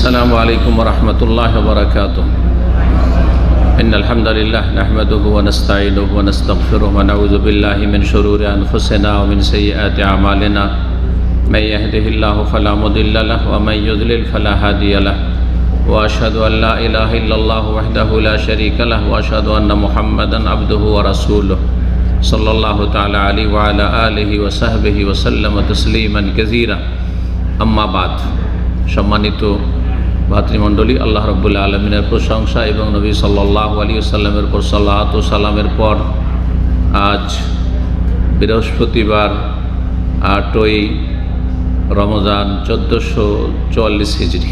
السلام عليكم ورحمة الله وبركاته. إن الحمد لله نحمده ونستعينه ونستغفره ونعوذ بالله من شرور أنفسنا ومن سيئات أعمالنا. من يهده الله فلا مضل له ومن يضلل فلا هادي له. وأشهد أن لا إله إلا الله وحده لا شريك له وأشهد أن محمدا عبده ورسوله صلى الله تعالى عليه وعلى آله وصحبه وسلم تسليما كثيرا. أما بعد. সম্মানিত ভাতৃমণ্ডলী, আল্লাহ রাব্বুল আলামিনের প্রশংসা এবং নবী সাল্লাল্লাহু আলাইহি ওয়াসাল্লামের উপর সালাত ও সালামের পর আজ বৃহস্পতিবার 8ই রমজান 1444 হিজরি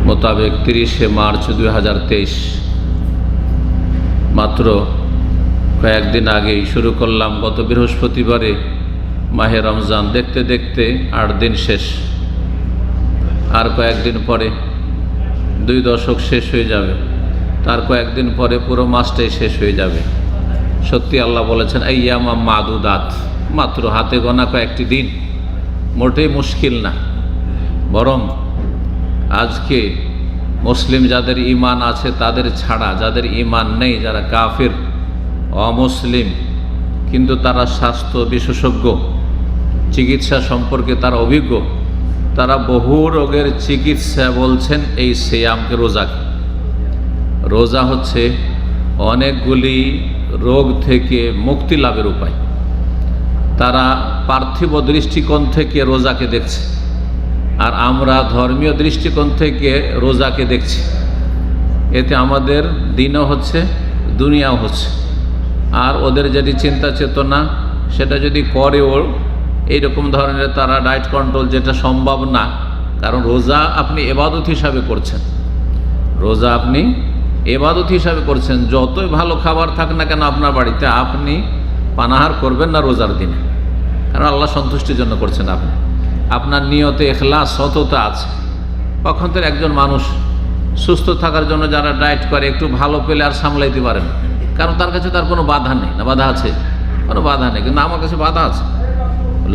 মোতাবেক 30শে মার্চ 2023, মাত্র কয়েকদিন আগেই শুরু করলাম। গত বৃহস্পতিবারে মাহে রমজান, দেখতে দেখতে 8 দিন শেষ। আর কয়েকদিন পরে 2 দশক শেষ হয়ে যাবে, তার কয়েকদিন পরে পুরো মাসটাই শেষ হয়ে যাবে। সত্যি আল্লাহ বলেছেন আইয়ামা মাদুদাত, মাত্র হাতে গোনা কয়েকটি দিন, মোটেই মুশকিল না। বরং আজকে মুসলিম যাদের ঈমান আছে তাদের ছাড়া, যাদের ঈমান নেই, যারা কাফির অমুসলিম কিন্তু তারা স্বাস্থ্য বিশেষজ্ঞ, চিকিৎসা সম্পর্কে তারা অভিজ্ঞ, তারা বহু রোগের চিকিৎসা বলছেন এই সিয়ামকে, রোজাকে। রোজা হচ্ছে অনেকগুলি রোগ থেকে মুক্তি লাভের উপায়। তারা পার্থিব দৃষ্টিকোণ থেকে রোজাকে দেখছে, আর আমরা ধর্মীয় দৃষ্টিকোণ থেকে রোজাকে দেখছি। এতে আমাদের দিনও হচ্ছে, দুনিয়াও হচ্ছে। আর ওদের যেটি চিন্তা চেতনা, সেটা যদি করেও এইরকম ধরনের তারা ডায়েট কন্ট্রোল, যেটা সম্ভব না। কারণ রোজা আপনি ইবাদত হিসাবে করছেন, রোজা আপনি ইবাদত হিসাবে করছেন। যতই ভালো খাবার থাক না কেন আপনার বাড়িতে, আপনি পানাহার করবেন না রোজার দিনে, কারণ আল্লাহ সন্তুষ্টির জন্য করছেন। আপনি আপনার নিয়তে ইখলাস, সততা আছে। পক্ষান্তরে একজন মানুষ সুস্থ থাকার জন্য যারা ডায়েট করে, একটু ভালো পেলে আর সামলাইতে পারেন, কারণ তার কাছে তার কোনো বাধা নেই। না বাধা আছে? কোনো বাধা নেই। কিন্তু আমার কাছে বাধা আছে।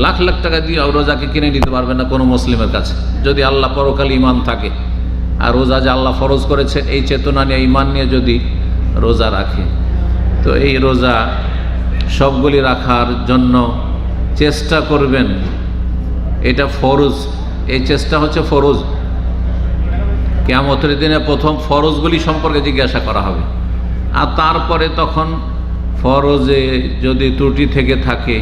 লাখ লাখ টাকা দিয়ে রোজাকে কিনে নিতে পারবে না কোনো মুসলিমের কাছে, যদি আল্লাহ পরকাল ঈমান থাকে। আর রোজা যে আল্লাহ ফরজ করেছেন, এই চেতনা নিয়ে, ঈমান নিয়ে যদি রোজা রাখে, তো এই রোজা সবগুলি রাখার জন্য চেষ্টা করবেন। এটা ফরজ, এই চেষ্টা হচ্ছে ফরজ। কিয়ামতের দিনে প্রথম ফরজগুলি সম্পর্কে জিজ্ঞাসা করা হবে। আর তারপরে তখন ফরজে যদি ত্রুটি থেকে থাকে,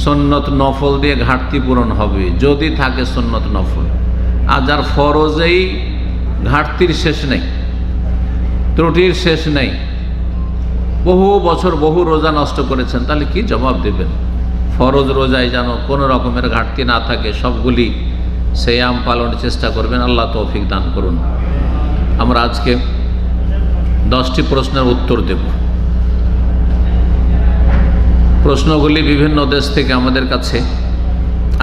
সুন্নত নফল দিয়ে ঘাটতি পূরণ হবে, যদি থাকে সুন্নত নফল। আর যার ফরজেই ঘাটতির শেষ নেই, ত্রুটির শেষ নেই, বহু বছর বহু রোজা নষ্ট করেছেন, তাহলে কি জবাব দেবেন? ফরজ রোজায় যেন কোনো রকমের ঘাটতি না থাকে, সবগুলি সিয়াম পালনের চেষ্টা করবেন। আল্লাহ তৌফিক দান করুন। আমরা আজকে 10টি প্রশ্নের উত্তর দেব। প্রশ্নগুলি বিভিন্ন দেশ থেকে আমাদের কাছে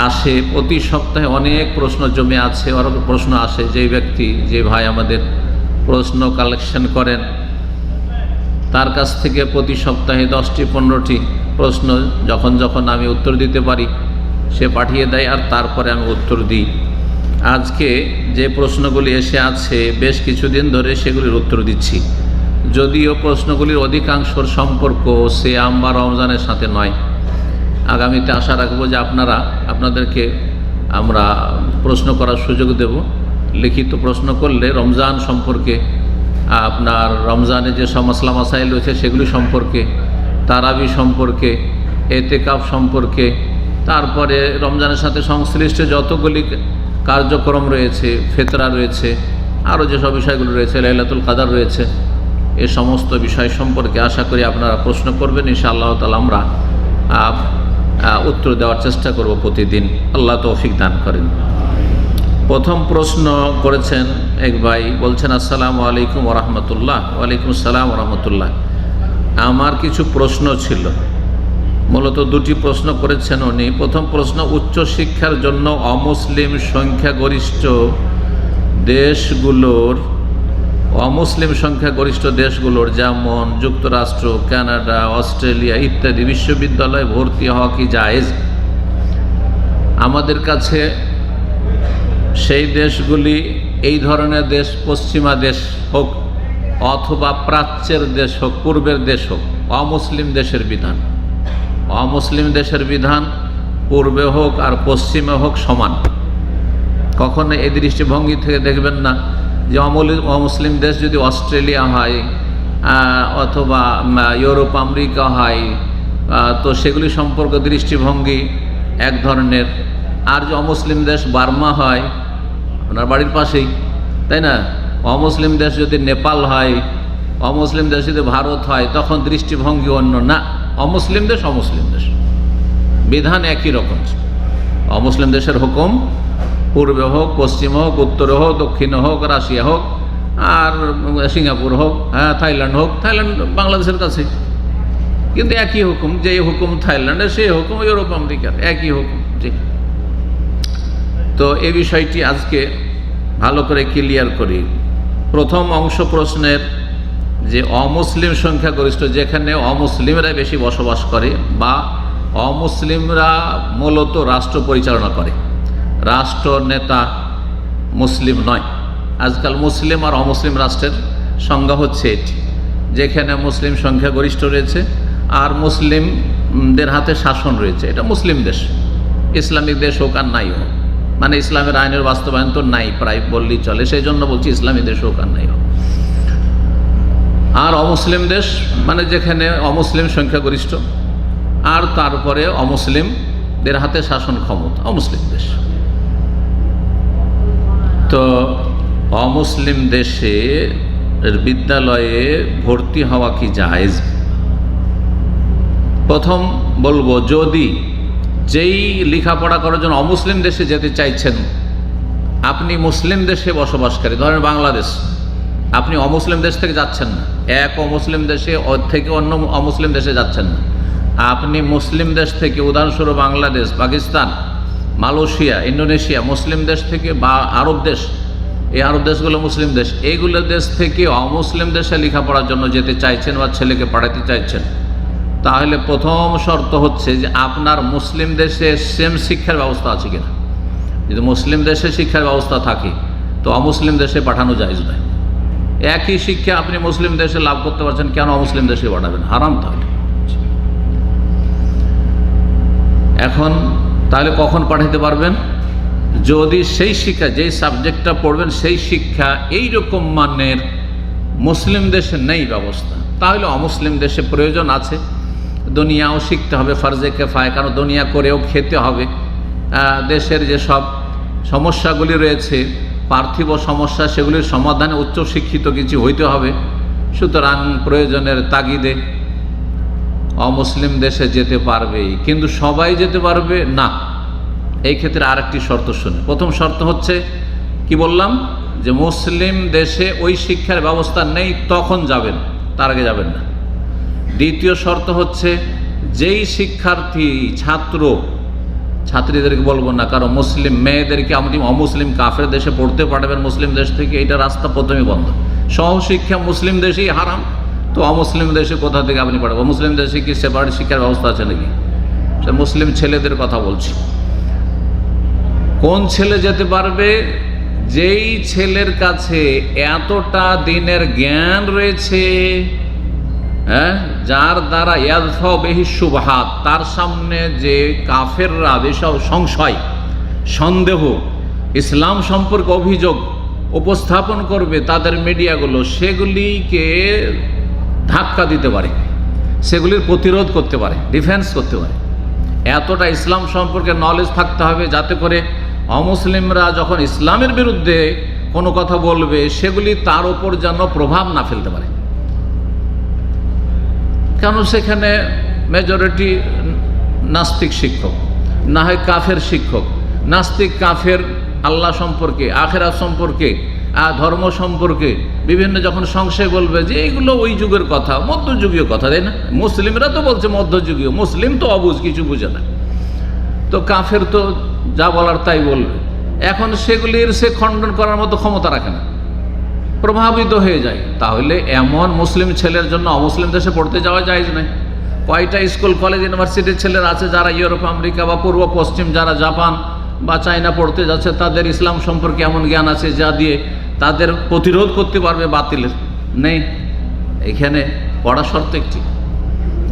আসে। প্রতি সপ্তাহে অনেক প্রশ্ন জমে আছে, আরও প্রশ্ন আসে। যে ব্যক্তি, যে ভাই আমাদের প্রশ্ন কালেকশন করেন, তার কাছ থেকে প্রতি সপ্তাহে 10টি 15টি প্রশ্ন যখন যখন আমি উত্তর দিতে পারি, সে পাঠিয়ে দেয়, আর তারপরে আমি উত্তর দিই। আজকে যে প্রশ্নগুলি এসে আছে, বেশ কিছুদিন ধরে সেগুলির উত্তর দিচ্ছি। যদিও প্রশ্নগুলির অধিকাংশর সম্পর্ক সিয়াম বা রমজানের সাথে নয়। আগামীতে আশা রাখবো যে আপনাদেরকে আমরা প্রশ্ন করার সুযোগ দেব। লিখিত প্রশ্ন করলে রমজান সম্পর্কে, আপনার রমজানে যে সব মাসলা মাসাইল রয়েছে সেগুলি সম্পর্কে, তারাবি সম্পর্কে, এতেকাফ সম্পর্কে, তারপরে রমজানের সাথে সংশ্লিষ্ট যতগুলি কার্যক্রম রয়েছে, ফিতরা রয়েছে, আরও যেসব বিষয়গুলো রয়েছে, লাইলাতুল কদর রয়েছে, এ সমস্ত বিষয় সম্পর্কে আশা করি আপনারা প্রশ্ন করবেন। ইনশাআল্লাহ তাআলা আমরা উত্তর দেওয়ার চেষ্টা করব প্রতিদিন। আল্লাহ তৌফিক দান করেন। প্রথম প্রশ্ন করেছেন এক ভাই, বলছেন আসসালামু আলাইকুম ওয়া রাহমাতুল্লাহ। ওয়ালাইকুম আসসালাম ওয়া রাহমাতুল্লাহ। আমার কিছু প্রশ্ন ছিল, মূলত 2টি প্রশ্ন করেছেন উনি। প্রথম প্রশ্ন, উচ্চশিক্ষার জন্য অমুসলিম সংখ্যাগরিষ্ঠ দেশগুলোর, অমুসলিম সংখ্যাগরিষ্ঠ দেশগুলোর যেমন যুক্তরাষ্ট্র, কানাডা, অস্ট্রেলিয়া ইত্যাদি বিশ্ববিদ্যালয়ে ভর্তি হওয়া কি জায়েজ? আমাদের কাছে সেই দেশগুলি এই ধরনের দেশ, পশ্চিমা দেশ হোক অথবা প্রাচ্যের দেশ হোক, পূর্বের দেশ হোক, অমুসলিম দেশের বিধান, অমুসলিম দেশের বিধান পূর্বে হোক আর পশ্চিমে হোক সমান। কখনো এই দৃষ্টিভঙ্গি থেকে দেখবেন না যে অমুসলিম দেশ যদি অস্ট্রেলিয়া হয় অথবা ইউরোপ আমেরিকা হয় তো সেগুলি সম্পর্কে দৃষ্টিভঙ্গি এক ধরনের, আর যে অমুসলিম দেশ বার্মা হয় ওনার বাড়ির পাশেই, তাই না? অমুসলিম দেশ যদি নেপাল হয়, অমুসলিম দেশ যদি ভারত হয়, তখন দৃষ্টিভঙ্গি অন্য। না, অমুসলিম দেশ অমুসলিম দেশ, বিধান একই রকম। অমুসলিম দেশের হুকুম পূর্বে হোক, পশ্চিমে হোক, উত্তরে হোক, দক্ষিণে হোক, রাশিয়া হোক, আর সিঙ্গাপুর হোক, থাইল্যান্ড হোক, থাইল্যান্ড বাংলাদেশের কাছে, কিন্তু একই হুকুম। যে হুকুম থাইল্যান্ডের সেই হুকুম ইউরোপ আমেরিকার, একই হুকুম। জি, তো এই বিষয়টি আজকে ভালো করে ক্লিয়ার করি। প্রথম অংশ প্রশ্নের যে অমুসলিম সংখ্যাগরিষ্ঠ, যেখানে অমুসলিমরা বেশি বসবাস করে বা অমুসলিমরা মূলত রাষ্ট্র পরিচালনা করে, রাষ্ট্র নেতা মুসলিম নয়। আজকাল মুসলিম আর অমুসলিম রাষ্ট্রের সংজ্ঞা হচ্ছে এটি, যেখানে মুসলিম সংখ্যাগরিষ্ঠ রয়েছে আর মুসলিমদের হাতে শাসন রয়েছে, এটা মুসলিম দেশ। ইসলামিক দেশ হোক আর নাই হোক, মানে ইসলামের আইনের বাস্তবায়ন তো নাই প্রায় বললেই চলে, সেই জন্য বলছি ইসলামী দেশ হোক আর নাই হোক। আর অমুসলিম দেশ মানে যেখানে অমুসলিম সংখ্যাগরিষ্ঠ আর তারপরে অমুসলিমদের হাতে শাসন ক্ষমতা, অমুসলিম দেশ। তো অমুসলিম দেশে বিদ্যালয়ে ভর্তি হওয়া কি জায়েজ? প্রথম বলবো, যদি যেই লেখাপড়া করার জন্য অমুসলিম দেশে যেতে চাইছেন, আপনি মুসলিম দেশে বসবাসকারী, ধরেন বাংলাদেশ, আপনি অমুসলিম দেশ থেকে যাচ্ছেন না, এক অমুসলিম দেশে থেকে অন্য অমুসলিম দেশে যাচ্ছেন না, আপনি মুসলিম দেশ থেকে, উদাহরণস্বরূপ বাংলাদেশ, পাকিস্তান, মালয়েশিয়া, ইন্দোনেশিয়া, মুসলিম দেশ থেকে, বা আরব দেশ, এই আরব দেশগুলো মুসলিম দেশ, এইগুলো দেশ থেকে অমুসলিম দেশে লেখাপড়ার জন্য যেতে চাইছেন বা ছেলেকে পাঠাতে চাইছেন, তাহলে প্রথম শর্ত হচ্ছে যে আপনার মুসলিম দেশে সেম শিক্ষার ব্যবস্থা আছে কিনা। যদি মুসলিম দেশে শিক্ষার ব্যবস্থা থাকে তো অমুসলিম দেশে পাঠানো জায়েজ নয়। একই শিক্ষা আপনি মুসলিম দেশে লাভ করতে পারছেন, কেন অমুসলিম দেশে পাঠাবেন? হারাম। তাহলে কখন পাঠাতে পারবেন? যদি সেই শিক্ষা, যেই সাবজেক্টটা পড়বেন সেই শিক্ষা এইরকম মানের মুসলিম দেশে নেই ব্যবস্থা, তাহলে অমুসলিম দেশে প্রয়োজন আছে। দুনিয়াও শিখতে হবে, ফার্জে কেফায়া, কারণ দুনিয়া করেও খেতে হবে। দেশের যে সব সমস্যাগুলি রয়েছে, পার্থিব সমস্যা, সেগুলির সমাধানে উচ্চশিক্ষিত কিছু হইতে হবে। সুতরাং প্রয়োজনের তাগিদে অমুসলিম দেশে যেতে পারবে, কিন্তু সবাই যেতে পারবে না। এই ক্ষেত্রে আরেকটি শর্ত শুনি। প্রথম শর্ত হচ্ছে কি বললাম, যে মুসলিম দেশে ওই শিক্ষার ব্যবস্থা নেই, তখন যাবেন, তার আগে যাবেন না। দ্বিতীয় শর্ত হচ্ছে যেই শিক্ষার্থী, ছাত্রীদেরকে বলবো না, কারণ মুসলিম মেয়েদেরকে আপনি অমুসলিম কাফের দেশে পড়তে পাঠাবেন মুসলিম দেশ থেকে, এটা রাস্তা প্রথমেই বন্ধ। সহশিক্ষা মুসলিম দেশেই হারাম, তো অমুসলিম দেশে কোথা থেকে আপনি পড়াবেন? মুসলিম দেশে কি সেপারেট শিক্ষার ব্যবস্থা আছে নাকি? সে মুসলিম ছেলেদের কথা বলছি। কোন ছেলে যেতে পারবে? যেই ছেলের কাছে এতটা দিনের জ্ঞান রয়েছে, যার দ্বারা ইয়াদফা বিহি শুবহাত, তার সামনে যে কাফেররা যেসব সংশয়, সন্দেহ, ইসলাম সম্পর্কে অভিযোগ উপস্থাপন করবে তাদের মিডিয়াগুলো, সেগুলিকে ধাক্কা দিতে পারে, সেগুলির প্রতিরোধ করতে পারে, ডিফেন্স করতে পারে। এতটা ইসলাম সম্পর্কে নলেজ থাকতে হবে যাতে করে অমুসলিমরা যখন ইসলামের বিরুদ্ধে কোনো কথা বলবে সেগুলি তার উপর যেন প্রভাব না ফেলতে পারে। কারণ সেখানে মেজরিটি নাস্তিক শিক্ষক, না হয় কাফের শিক্ষক। নাস্তিক কাফের আল্লাহ সম্পর্কে, আখেরাত সম্পর্কে, ধর্ম সম্পর্কে বিভিন্ন যখন সংশয় বলবে যে এগুলো ওই যুগের কথা, মধ্যযুগীয় কথা, তাই না? মুসলিমরা তো বলছে মধ্যযুগীয়, মুসলিম তো অবুঝ, কিছু বুঝে না, তো কাফের তো যা বলার তাই বলবে। এখন সেগুলির সে খণ্ডন করার মতো ক্ষমতা রাখে না, প্রভাবিত হয়ে যায়। তাহলে এমন মুসলিম ছেলের জন্য অমুসলিম দেশে পড়তে যাওয়া জায়েজ নাই। কয়টা স্কুল কলেজ ইউনিভার্সিটির ছেলেরা আছে যারা ইউরোপ আমেরিকা বা পূর্ব পশ্চিম, যারা জাপান বা চায়না পড়তে যাচ্ছে, তাদের ইসলাম সম্পর্কে এমন জ্ঞান আছে যা দিয়ে তাদের প্রতিরোধ করতে পারবে বাতিলের? নেই। এখানে পড়া শর্ত একটি,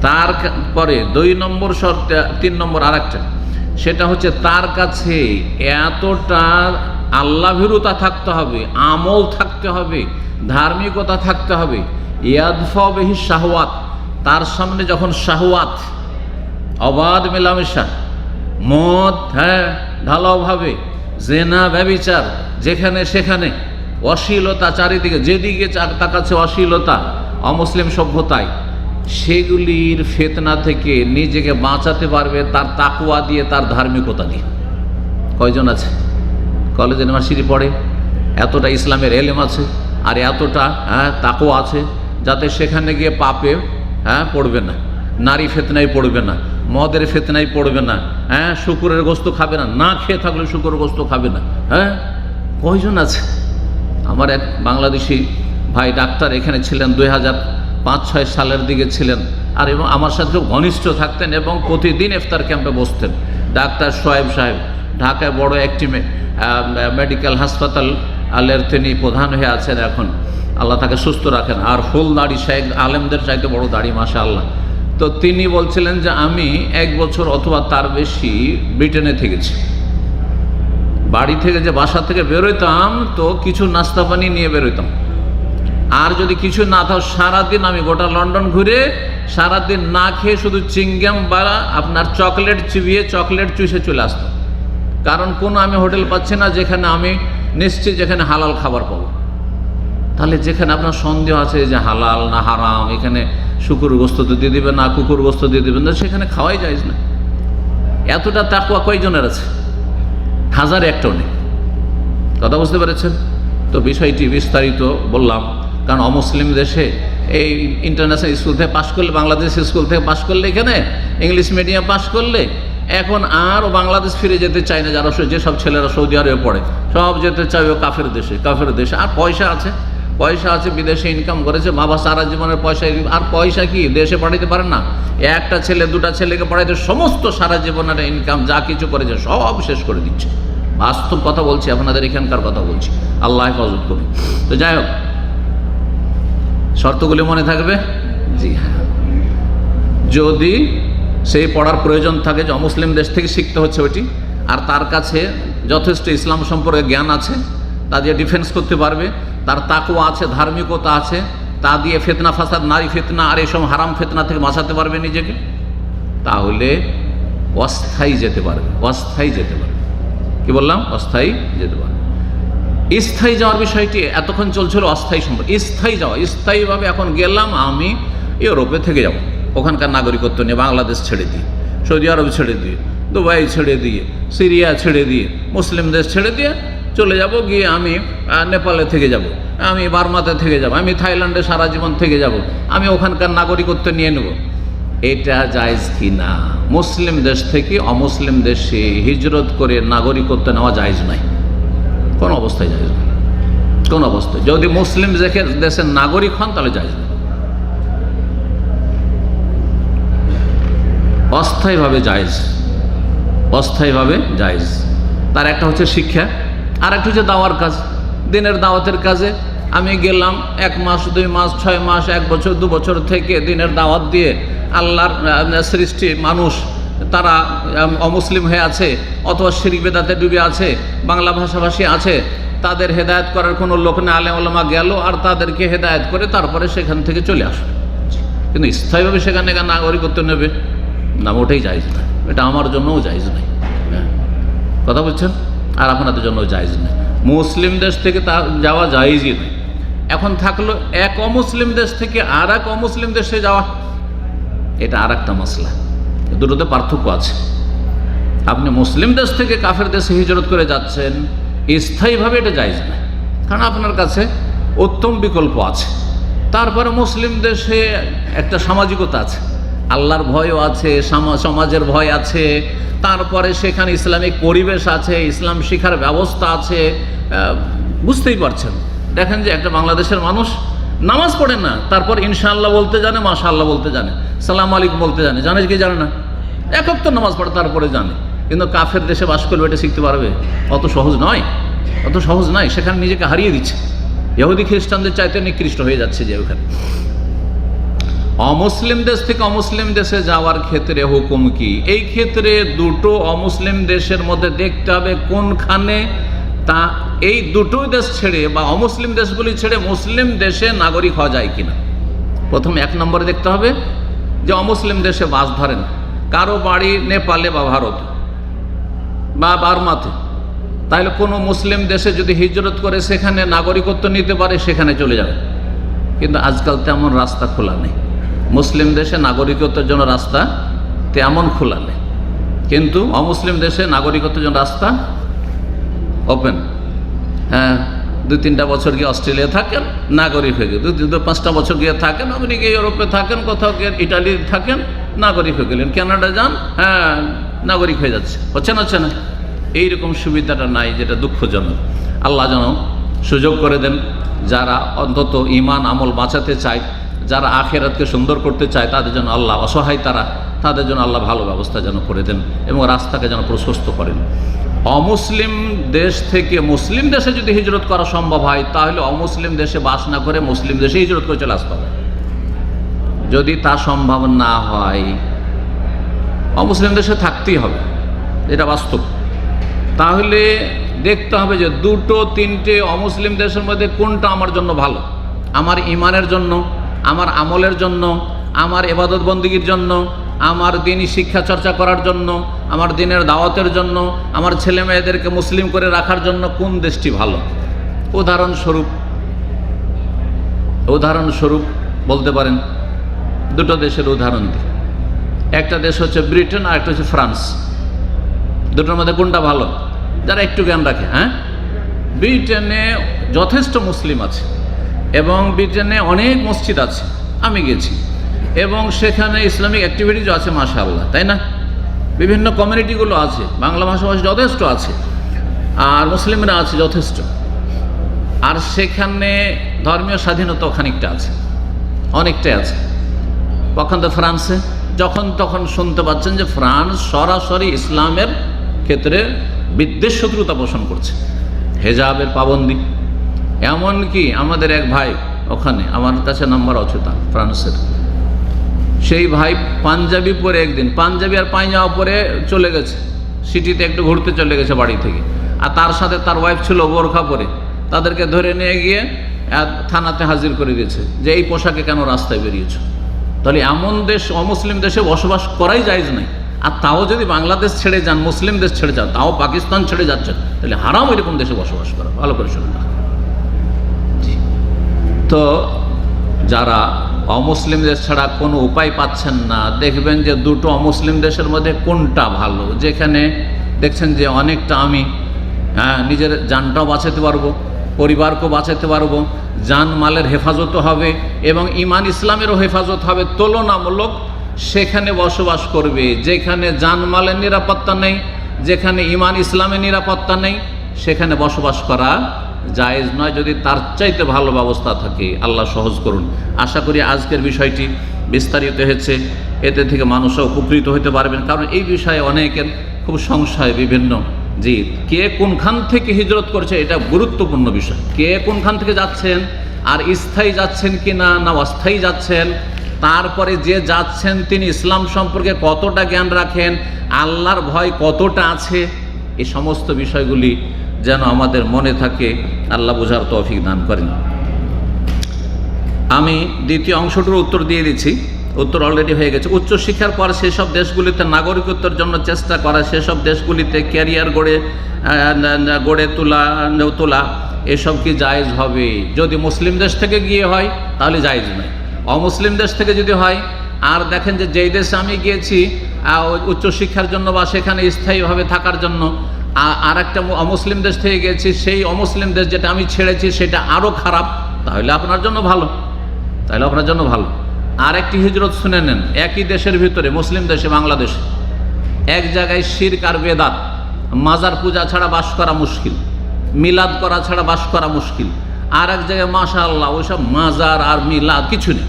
তারপরে 2 নম্বর শর্ত, 3 নম্বর আর একটা, সেটা হচ্ছে তার কাছে এতটা আল্লাভীরুতা থাকতে হবে, আমল থাকতে হবে, ধার্মিকতা থাকতে হবে। ইয়াদফা বিহি শাহওয়াত, তার সামনে যখন শাহওয়াত, অবাধ মেলামেশা, মদ, ঢালাওভাবে জেনা, ব্যভিচার, যেখানে সেখানে অশ্লীলতা, চারিদিকে যেদিকে তাকাচ্ছে অশ্লীলতা, অমুসলিম সভ্যতায়, সেগুলির ফিতনা থেকে নিজেকে বাঁচাতে পারবে তার তাকওয়া দিয়ে, তার ধার্মিকতা দিয়ে। কয়জন আছে কলেজ ইউনিভার্সিটি পড়ে, এতটা ইসলামের এলেম আছে আর এতটা তাকওয়া আছে, যাতে সেখানে গিয়ে পাপে পড়বে না, নারী ফিতনায় পড়বে না, মদের ফিতনায় পড়বে না, শুকুরের গোস্ত খাবে না, না খেয়ে থাকলে শুকুরের গোস্ত খাবে না। কয়জন আছে? আমার এক বাংলাদেশি ভাই ডাক্তার এখানে ছিলেন, 2005-06 সালের দিকে ছিলেন, আর এবং আমার সাথে খুব ঘনিষ্ঠ থাকতেন এবং প্রতিদিন ইফতার ক্যাম্পে বসতেন। ডাক্তার সোয়েব সাহেব, ঢাকায় বড় একটি মেডিকেল হাসপাতালের তিনি প্রধান হয়ে আছেন এখন, আল্লাহ তাকে সুস্থ রাখেন, আর ফুল দাড়ি, শেখ আলেমদের চাইতে বড় দাড়ি, মাশাআল্লাহ। তো তিনি বলছিলেন যে আমি 1 বছর অথবা তার বেশি ব্রিটেনে থেকেছি। বাড়ি থেকে, যে বাসা থেকে বেরোইতাম, তো কিছু নাস্তা পানি নিয়ে বেরোইতাম, আর যদি কিছু না থাক, সারাদিন আমি গোটা লন্ডন ঘুরে সারাদিন না খেয়ে শুধু চিংগাম বা আপনার চকলেট চিবিয়ে, চকলেট চুষে চলে আসতাম। কারণ কোনো আমি হোটেল পাচ্ছি না যেখানে আমি নিশ্চিত যেখানে হালাল খাবার পাবো। তাহলে যেখানে আপনার সন্দেহ আছে যে হালাল না হারাম, এখানে শুকুর গোস্ত তো দিয়ে দেবে না, কুকুর গোস্ত দিয়ে দেবেন না, সেখানে খাওয়াই যায় না। এতটা তাকওয়া কয়জনের আছে? 1001টাও নেই। কথা বুঝতে পেরেছেন তো? বিষয়টি বিস্তারিত বললাম, কারণ অমুসলিম দেশে এই ইন্টারন্যাশনাল স্কুল থেকে পাশ করলে, বাংলাদেশ স্কুল থেকে পাশ করলে, এখানে ইংলিশ মিডিয়াম পাশ করলে এখন আর বাংলাদেশ ফিরে যেতে চায় না। যারা যেসব ছেলেরা সৌদি আরবে পড়ে, সব যেতে চায় ও কাফের দেশে, কাফের দেশে। আর পয়সা আছে, বিদেশে ইনকাম করেছে, বাবা সারা জীবনের পয়সা, আর পয়সা কি দেশে পাঠাইতে পারেন না? একটা ছেলে, 2টা ছেলেকে পড়াইতে সমস্ত সারা জীবনের ইনকাম যা কিছু করেছে সব শেষ করে দিচ্ছে। বাস্তব কথা বলছি, আপনাদের এখানকার কথা বলছি, আল্লাহ হেফাজত করুন। তো যাই হোক, শর্তগুলি মনে থাকবে? জি হ্যাঁ। যদি সেই পড়ার প্রয়োজন থাকে যে অমুসলিম দেশ থেকে শিখতে হচ্ছে ওইটি, আর তার কাছে যথেষ্ট ইসলাম সম্পর্কে জ্ঞান আছে, তা দিয়ে ডিফেন্স করতে পারবে, তার তাকওয়া আছে, ধার্মিকতা আছে, তা দিয়ে ফিতনা ফাসাদ, নারী ফিতনা আর এইসব হারাম ফিতনা থেকে বাঁচাতে পারবে নিজেকে, তাহলে অস্থায়ী যেতে পারবে। অস্থায়ী যেতে পারবে, কি বললাম? অস্থায়ী যেতে পারবে। স্থায়ী যাওয়ার বিষয়টি এতক্ষণ চলছিল অস্থায়ী সম্পর্ক। স্থায়ী যাওয়া, স্থায়ীভাবে এখন গেলাম আমি ইউরোপে থেকে যাব, ওখানকার নাগরিকত্ব নিয়ে বাংলাদেশ ছেড়ে দিয়ে, সৌদি আরব ছেড়ে দিয়ে, দুবাই ছেড়ে দিয়ে, সিরিয়া ছেড়ে দিয়ে, মুসলিম দেশ ছেড়ে দিয়ে চলে যাব, গিয়ে আমি নেপালে থেকে যাব, আমি বার্মাতে থেকে যাব, আমি থাইল্যান্ডে সারা জীবন থেকে যাব, আমি ওখানকার নাগরিকত্ব নিয়ে নেব। এটা জায়েজ কি না? মুসলিম দেশ থেকে অমুসলিম দেশে হিজরত করে নাগরিকত্ব নেওয়া জায়েজ নাই, কোন অবস্থায় জায়েজ নাই, কোন অবস্থায়। যদি মুসলিম দেশের নাগরিক হন তাহলে জায়েজ নাই, অস্থায়ীভাবে জায়েজ, অস্থায়ীভাবে জায়েজ। তার একটা হচ্ছে শিক্ষা, আর একটা হচ্ছে দাওয়ার কাজ, দিনের দাওয়াতের কাজে আমি গেলাম 1 মাস, 2 মাস, 6 মাস, 1 বছর, 2 বছর থেকে দিনের দাওয়াত দিয়ে আল্লাহর সৃষ্টি মানুষ তারা অমুসলিম হয়ে আছে অথবা শিরক বিদআতে ডুবে আছে, বাংলা ভাষাভাষী আছে, তাদের হেদায়েত করার কোনো লোক না, আলেম ওলামা গেল আর তাদেরকে হেদায়েত করে তারপরে সেখান থেকে চলে আসবে। কিন্তু স্থায়ীভাবে সেখানে নাগরিকত্ব নেবে না, ওটাই জায়েজ না। এটা আমার জন্যও জায়েজ নাই, কথা বলছেন, আর আপনাদের জন্যও জায়েজ নাই। মুসলিম দেশ থেকে তা যাওয়া জায়েজই নেই। এখন থাকলো এক অমুসলিম দেশ থেকে আর এক অমুসলিম দেশে যাওয়া, এটা আর একটা মাসলা, দুটোতে পার্থক্য আছে। আপনি মুসলিম দেশ থেকে কাফের দেশে হিজরত করে যাচ্ছেন, স্থায়ীভাবে এটা জায়েজ না, কারণ আপনার কাছে উত্তম বিকল্প আছে। তারপরে মুসলিম দেশে একটা সামাজিকতা আছে, আল্লাহর ভয়ও আছে, সমাজের ভয় আছে, তারপরে সেখানে ইসলামিক পরিবেশ আছে, ইসলাম শিখার ব্যবস্থা আছে। বুঝতেই পারছেন, দেখেন যে একটা বাংলাদেশের মানুষ নামাজ পড়ে না, তারপর ইনশাআল্লাহ বলতে জানে, মাশাআল্লাহ বলতে জানে, সালাম আলাইকুম বলতে জানে, জানে কি জানে না? একক তো নামাজ পড়ে তারপরে জানে, কিন্তু কাফের দেশে বাস করবে এটা শিখতে পারবে? অত সহজ নয়, অত সহজ নয়। সেখানে নিজেকে হারিয়ে দিচ্ছে, ইহুদি খ্রিস্টানদের চাইতে নিকৃষ্ট হয়ে যাচ্ছে যে ওখানে। অমুসলিম দেশ থেকে অমুসলিম দেশে যাওয়ার ক্ষেত্রে হুকুম কি? এই ক্ষেত্রে দুটো অমুসলিম দেশের মধ্যে দেখতে হবে কোনখানে তা এই দুটো দেশ ছেড়ে বা অমুসলিম দেশগুলি ছেড়ে মুসলিম দেশে নাগরিক হওয়া যায় কিনা। প্রথম 1 নম্বরে দেখতে হবে যে অমুসলিম দেশে বাস ধরেন, কারো বাড়ি নেপালে বা ভারতে বা বার্মাতে, তাহলে কোনো মুসলিম দেশে যদি হিজরত করে সেখানে নাগরিকত্ব নিতে পারে, সেখানে চলে যাবে। কিন্তু আজকাল তেমন রাস্তা খোলা নেই, মুসলিম দেশে নাগরিকত্বের জন্য রাস্তা তেমন খোলা নেই, কিন্তু অমুসলিম দেশে নাগরিকত্বের জন্য রাস্তা ওপেন। হ্যাঁ, 2-3টা বছর গিয়ে অস্ট্রেলিয়া থাকেন, নাগরিক হয়ে গেল। 2-5টা বছর গিয়ে থাকেন আমেরিকা, ইউরোপে থাকেন, কোথাও গিয়ে ইটালি থাকেন, নাগরিক হয়ে গেলেন। কানাডা যান, হ্যাঁ, নাগরিক হয়ে যাচ্ছে। হচ্ছে না? এইরকম সুবিধাটা নাই, যেটা দুঃখজনক। আল্লাহ যেন সুযোগ করে দেন, যারা অন্তত ঈমান আমল বাঁচাতে চায়, যারা আখিরাতকে সুন্দর করতে চায়, তাদের জন্য আল্লাহ অসহায়, তাদের জন্য আল্লাহ ভালো ব্যবস্থা যেন করে দেন এবং রাস্তাকে যেন প্রশস্ত করেন। অমুসলিম দেশ থেকে মুসলিম দেশে যদি হিজরত করা সম্ভব হয়, তাহলে অমুসলিম দেশে বাস না করে মুসলিম দেশে হিজরত করে চলে আসতে হবে। যদি তা সম্ভব না হয়, অমুসলিম দেশে থাকতেই হবে, এটা বাস্তব। তাহলে দেখতে হবে যে 2-3টে অমুসলিম দেশের মধ্যে কোনটা আমার জন্য ভালো, আমার ঈমানের জন্য, আমার আমলের জন্য, আমার ইবাদত বন্দেগীর জন্য, আমার দ্বীনি শিক্ষা চর্চা করার জন্য, আমার দ্বীনের দাওয়াতের জন্য, আমার ছেলে মেয়েদেরকে মুসলিম করে রাখার জন্য কোন দেশটি ভালো। উদাহরণস্বরূপ বলতে পারেন, 2টো দেশের উদাহরণ দিই। একটা দেশ হচ্ছে ব্রিটেন আর একটা হচ্ছে ফ্রান্স। দুটোর মধ্যে কোনটা ভালো? যারা একটু জ্ঞান রাখে, হ্যাঁ, ব্রিটেনে যথেষ্ট মুসলিম আছে এবং ব্রিটেনে অনেক মসজিদ আছে, আমি গেছি, এবং সেখানে ইসলামিক অ্যাক্টিভিটিজও আছে মাশাআল্লাহ, তাই না? বিভিন্ন কমিউনিটিগুলো আছে, বাংলা ভাষাভাষী যথেষ্ট আছে, আর মুসলিমরা আছে যথেষ্ট। আর সেখানে ধর্মীয় স্বাধীনতা খানিকটা আছে, অনেকটাই আছে। পক্ষান্তরে ফ্রান্সে যখন তখন শুনতে পাচ্ছেন যে ফ্রান্স সরাসরি ইসলামের ক্ষেত্রে বিদ্বেষ শত্রুতা পোষণ করছে, হেজাবের পাবন্দি। এমনকি আমাদের এক ভাই ওখানে, আমার কাছে নাম্বার আছে তার, ফ্রান্সের, সেই ভাই পাঞ্জাবি পরে একদিন, পাঞ্জাবি আর পায়জামা পরে চলে গেছে সিটিতে, একটু ঘুরতে চলে গেছে বাড়ি থেকে, আর তার সাথে তার ওয়াইফ ছিল বোরখা পরে। তাদেরকে ধরে নিয়ে গিয়ে থানাতে হাজির করে দিয়েছে যে এই পোশাকে কেন রাস্তায় বেরিয়েছ। তাহলে এমন দেশ, অমুসলিম দেশে বসবাস করাই জায়েজ নাই। আর তাও যদি বাংলাদেশ ছেড়ে যান, মুসলিম দেশ ছেড়ে যান, তাও পাকিস্তান ছেড়ে যাচ্ছেন, তাহলে হারাম এরকম দেশে বসবাস করা। ভালো করে শুনুন। তো যারা অমুসলিম দেশ ছাড়া কোনো উপায় পাচ্ছেন না, দেখবেন যে 2টো অমুসলিম দেশের মধ্যে কোনটা ভালো, যেখানে দেখছেন যে অনেকটা আমি নিজের জানটাও বাঁচাতে পারবো, পরিবারকেও বাঁচাতে পারবো, জান মালের হেফাজতও হবে এবং ঈমান ইসলামেরও হেফাজত হবে, তুলনামূলক সেখানে বসবাস করবে। যেখানে জান মালের নিরাপত্তা নেই, যেখানে ঈমান ইসলামের নিরাপত্তা নেই, সেখানে বসবাস করা জায়েজ নয়, যদি তার চাইতে ভালো ব্যবস্থা থাকে। আল্লাহ সহজ করুন। আশা করি আজকের বিষয়টি বিস্তারিত হয়েছে, এতে থেকে মানুষও উপকৃত হতে পারবেন। কারণ এই বিষয়ে অনেকের খুব সংশয় বিভিন্ন, যে কে কোনখান থেকে হিজরত করছে, এটা গুরুত্বপূর্ণ বিষয়। কে কোনখান থেকে যাচ্ছেন, আর স্থায়ী যাচ্ছেন কি না, না অস্থায়ী যাচ্ছেন, তারপরে যে যাচ্ছেন তিনি ইসলাম সম্পর্কে কতটা জ্ঞান রাখেন, আল্লাহর ভয় কতটা আছে, এই সমস্ত বিষয়গুলি যেন আমাদের মনে থাকে। আল্লাহ বোঝার তৌফিক দান করেন। আমি দ্বিতীয় অংশটির উত্তর দিয়ে দিচ্ছি, উত্তর অলরেডি হয়ে গেছে। উচ্চশিক্ষার পর সেসব দেশগুলিতে নাগরিকত্বের জন্য চেষ্টা করা, সেসব দেশগুলিতে ক্যারিয়ার গড়ে তোলা এসব কি জায়েজ হবে? যদি মুসলিম দেশ থেকে গিয়ে হয় তাহলে জায়েজ নয়। অমুসলিম দেশ থেকে যদি হয়, আর দেখেন যে যেই দেশে আমি গিয়েছি উচ্চশিক্ষার জন্য বা সেখানে স্থায়ীভাবে থাকার জন্য, আর একটা অমুসলিম দেশ থেকে গেছি, সেই অমুসলিম দেশ যেটা আমি ছেড়েছি সেটা আরও খারাপ, তাহলে আপনার জন্য ভালো। আর একটি হিজরত শুনে নেন, একই দেশের ভিতরে, মুসলিম দেশে, বাংলাদেশে, এক জায়গায় শিরক আর বেদাত, মাজার পূজা ছাড়া বাস করা মুশকিল, মিলাদ করা ছাড়া বাস করা মুশকিল। আর এক জায়গায় মাশাআল্লাহ ওইসব মাজার আর মিলাদ কিছু নেই।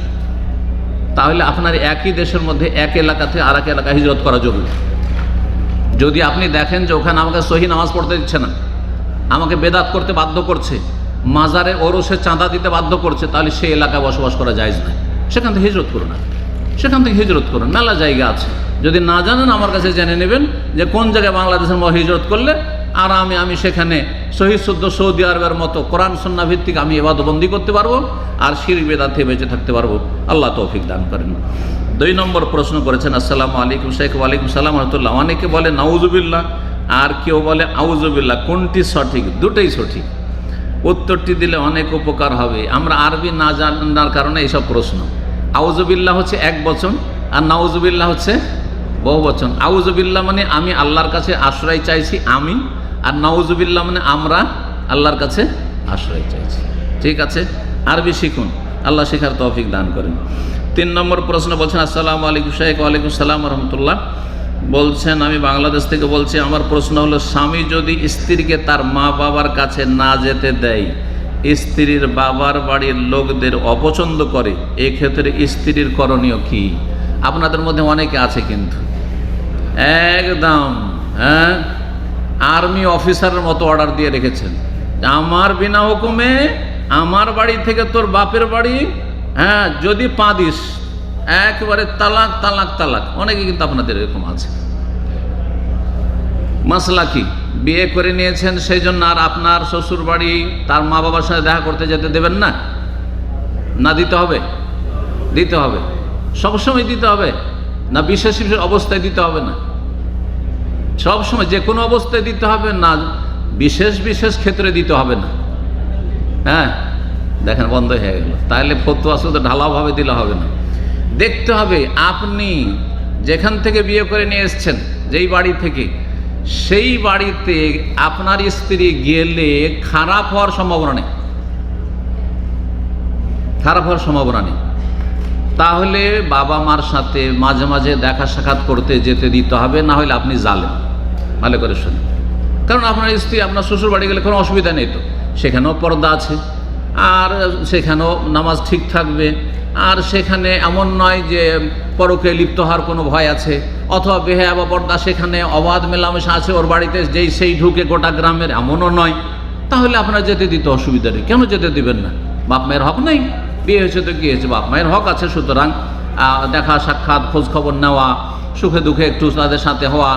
তাহলে আপনার একই দেশের মধ্যে এক এলাকা থেকে আর এক এলাকা হিজরত করা জরুরি। যদি আপনি দেখেন যে ওখানে আমাকে সহি নামাজ পড়তে দিচ্ছে না, আমাকে বেদাত করতে বাধ্য করছে, মাজারে ওরসে চাঁদা দিতে বাধ্য করছে, তাহলে সেই এলাকায় বসবাস করা জায়েজ নয়। সেখান থেকে হিজরত করুন, সেখান থেকে হিজরত করুন। মেলা জায়গা আছে, যদি না জানেন আমার কাছে জেনে নেবেন যে কোন জায়গায় বাংলাদেশের মধ্যে হিজরত করলে আর আমি সেখানে শহীদ শুদ্ধ সৌদি আরবের মতো কোরআন সুন্নাহ ভিত্তিক আমি ইবাদতবন্দি করতে পারবো আর শিরক বিদআত থেকে বেঁচে থাকতে পারবো। আল্লাহ তৌফিক দান করেন। 2 নম্বর প্রশ্ন করেছেন, আসসালামু আলাইকুম শেখ। ওয়ালাইকুম সালাম রাহমাতুল্লাহ। অনেকে বলে নাউজুবিল্লাহ আর কেউ বলে আউজুবিল্লাহ, কোনটি সঠিক? দুটোই সঠিক। উত্তরটি দিলে অনেক উপকার হবে। আমরা আরবি না জানার কারণে এইসব প্রশ্ন। আউজুবিল্লাহ হচ্ছে এক বচন আর নাউজুবিল্লাহ হচ্ছে বহু বচন। আউজুবিল্লাহ মানে আমি আল্লাহর কাছে আশ্রয় চাইছি আমি, আর নাউজুবিল্লাহ মানে আমরা আল্লাহর কাছে আশ্রয় চাইছি। ঠিক আছে, আরবি শিখুন, আল্লাহ শেখার তৌফিক দান করেন। 3 নম্বর প্রশ্ন বলছেন, আসসালামু আলাইকুম শেখ। ওয়ালাইকুম সালাম রহমতুল্লাহ। বলছেন, আমি বাংলাদেশ থেকে বলছি। আমার প্রশ্ন হলো, স্বামী যদি স্ত্রীকে তার মা বাবার কাছে না যেতে দেয়, স্ত্রীর বাবার বাড়ির লোকদের অপছন্দ করে, এক্ষেত্রে স্ত্রীর করণীয় কি? আপনাদের মধ্যে অনেকে আছে কিন্তু একদম আর্মি অফিসারের মতো অর্ডার দিয়ে রেখেছেন, আমার বিনা হুকুমে আমার বাড়ি থেকে তোর বাপের বাড়ি যদি পা দিস একেবারে তালাক তালাক তালাক। অনেকে কিন্তু আপনাদের এরকম আছে। মাসলা কি? বিয়ে করে নিয়েছেন সেই জন্য আর আপনার শ্বশুর বাড়ি তার মা বাবার সাথে দেখা করতে যেতে দেবেন না? না দিতে হবে? দিতে হবে। সবসময় দিতে হবে না? বিশেষ বিশেষ অবস্থায় দিতে হবে না? সবসময় যে কোনো অবস্থায় দিতে হবে না, বিশেষ বিশেষ ক্ষেত্রে দিতে হবে না। হ্যাঁ, দেখেন বন্ধ হয়ে গেল। তাহলে ফতোয়া শুধু ঢালাওভাবে দিলে হবে না, দেখতে হবে আপনি যেখান থেকে বিয়ে করে নিয়ে এসছেন, যেই বাড়ি থেকে, সেই বাড়িতে আপনার স্ত্রী গেলে খারাপ হওয়ার সম্ভাবনা নেই, খারাপ হওয়ার সম্ভাবনা নেই। তাহলে বাবা মার সাথে মাঝে মাঝে দেখা সাক্ষাৎ করতে যেতে দিতে হবে, না হলে আপনি জালেম। ভালো করে শুনুন, কারণ আপনার স্ত্রী আপনার শ্বশুর বাড়ি গেলে কোনো অসুবিধা নেই তো, সেখানেও পর্দা আছে, আর সেখানেও নামাজ ঠিক থাকবে, আর সেখানে এমন নয় যে পরকে লিপ্ত হওয়ার কোনো ভয় আছে, অথবা বেহায়া বা পর্দা সেখানে অবাধ মেলামেশা আছে, ওর বাড়িতে যেই সেই ঢুকে গোটা গ্রামের, এমনও নয়। তাহলে আপনার যেতে দিতে অসুবিধা নেই। কেন যেতে দিবেন না? বাপ মায়ের হক নেই? বিয়ে হয়েছে তো কী হয়েছে, বাপ মায়ের হক আছে। সুতরাং দেখা সাক্ষাৎ, খোঁজ খবর নেওয়া, সুখে দুঃখে একটু তাদের সাথে হওয়া,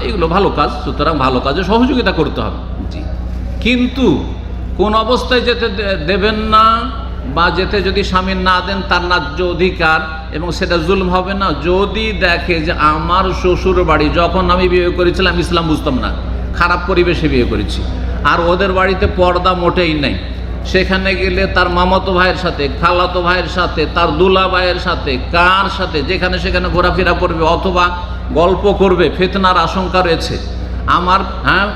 এগুলো ভালো কাজ। সুতরাং ভালো কাজে সহযোগিতা করতে হবে। জি, কিন্তু কোন অবস্থায় যেতে দেবেন না, বা যেতে যদি স্বামী না দেন তার ন্যায্য অধিকার, এবং সেটা জুলম হবে না যদি দেখে যে আমার শ্বশুর বাড়ি যখন আমি বিয়ে করেছিলাম ইসলাম বুঝতাম না, খারাপ পরিবেশে বিয়ে করেছি, আর ওদের বাড়িতে পর্দা মোটেই নেই, সেখানে গেলে তার মামাতো ভাইয়ের সাথে, খালাতো ভাইয়ের সাথে, তার দুলা ভাইয়ের সাথে, কার সাথে যেখানে সেখানে ঘোরাফেরা করবে অথবা গল্প করবে, ফিতনার আশঙ্কা রয়েছে, আমার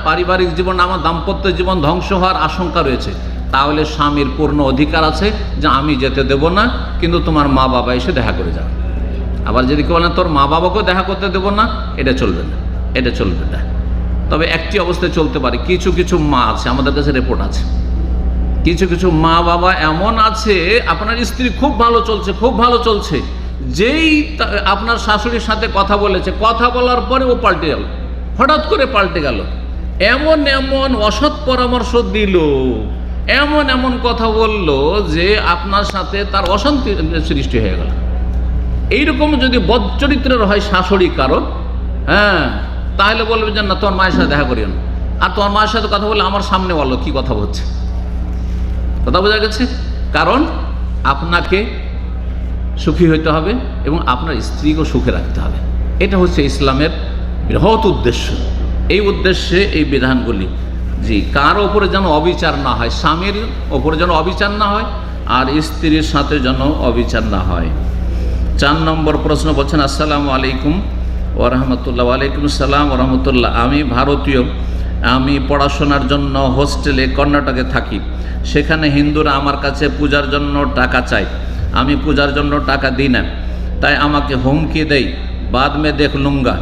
পারিবারিক জীবন, আমার দাম্পত্য জীবন ধ্বংস হওয়ার আশঙ্কা রয়েছে, তাহলে স্বামীর পূর্ণ অধিকার আছে যে আমি যেতে দেব না, কিন্তু তোমার মা বাবা এসে দেখা করে যাবে। আবার যদি কেউ বলেন তোর মা বাবাকেও দেখা করতে দেব না, এটা চলবে না, এটা চলবে না। তবে একটি অবস্থায় চলতে পারে, কিছু কিছু মা আছে, আমাদের কাছে রিপোর্ট আছে, কিছু কিছু মা বাবা এমন আছে, আপনার স্ত্রী খুব ভালো চলছে, খুব ভালো চলছে, যেই আপনার শাশুড়ির সাথে কথা বলেছে, কথা বলার পরে ও পাল্টে গেল, হঠাৎ করে পাল্টে গেল, এমন এমন অসৎ পরামর্শ দিল, এমন এমন কথা বলল যে আপনার সাথে তার অশান্তি সৃষ্টি হয়ে গেল। এইরকম যদি বদচরিত্রের হয় শাশুড়ি কারো, তাহলে বলবে যে না তোমার মায়ের সাথে দেখা করিও না, আর তোমার মায়ের সাথে কথা বলে আমার সামনে বলো কি কথা বলছে। কথা বোঝা গেছে? কারণ আপনাকে সুখী হইতে হবে এবং আপনার স্ত্রীকেও সুখে রাখতে হবে। এটা হচ্ছে ইসলামের বৃহৎ উদ্দেশ্য। এই উদ্দেশ্যে এই বিধানগুলি। জি, কার ওপরে যেন অবিচার না হয়, স্বামীর ওপরে যেন অবিচার না হয়, আর স্ত্রীর সাথে যেন অবিচার না হয়। 4 নম্বর প্রশ্ন বলছেন, আসসালামু আলাইকুম ওয়া রাহমাতুল্লাহ। ওয়া আলাইকুম আসসালাম ওয়া রাহমাতুল্লাহ। আমি ভারতীয়, আমি পড়াশোনার জন্য হোস্টেলে কর্ণাটকে থাকি। সেখানে হিন্দুরা আমার কাছে পূজার জন্য টাকা চায়, আমি পূজার জন্য টাকা দিই না, তাই আমাকে হুমকি দেয়, বাদ মে দেখ লুঙ্গা,